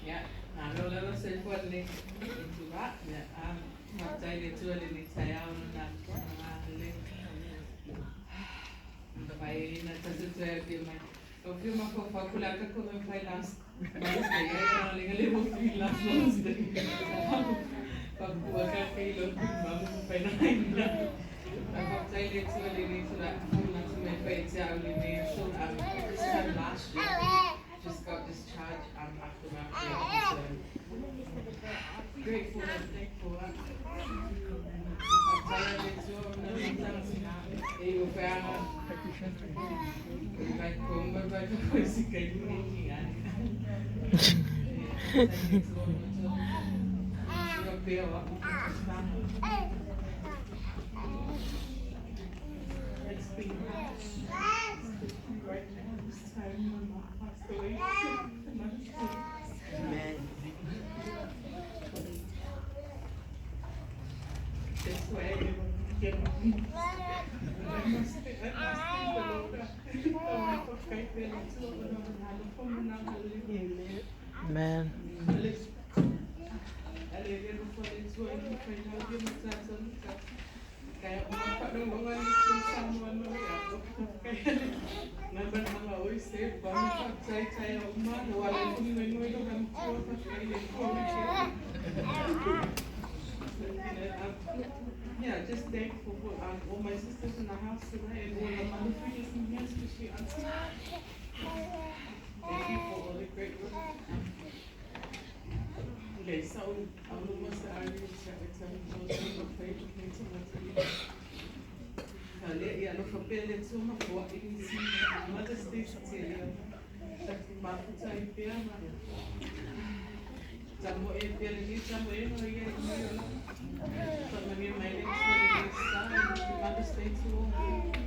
Yeah, nalo lalo sa ipon ni Tuba. Yeah, magtay ni Tuba ni Tayaw na hali. Vai na tasutuer di mai. O prima ko fa kula ka ko me fai last. Mas de ya na le mo fi last months de. Pa ku ka kai lo ma mo fai na ina. Magtay ni Tuba ni Tuba. Na tu me fai tia ni ni so this time last year. Just got discharged after my so grateful and thankful. I'm tired of it. Vai come vai poi si cammini it's been right now this time when my passed away. Amen. This way get I must think the Lord. Amen. Kaya umapak ng mga someone mo kaya naman mga always say bang saya umah wala kung may kan ko kaya ko yeah, just thankful for all my sisters in the house today and all the mother figures in here, especially auntie. Thank you for all the great work. Okay, so I'm almost at our chat with some children of faith with me to Kali ya no kapele tu mabuwa inisi Mother's Day sa tiya. Taki mafuta ipia ma. Tamo ipia lagi tamo ino ya ino. Tamo ni my next one is Mother's Day to all.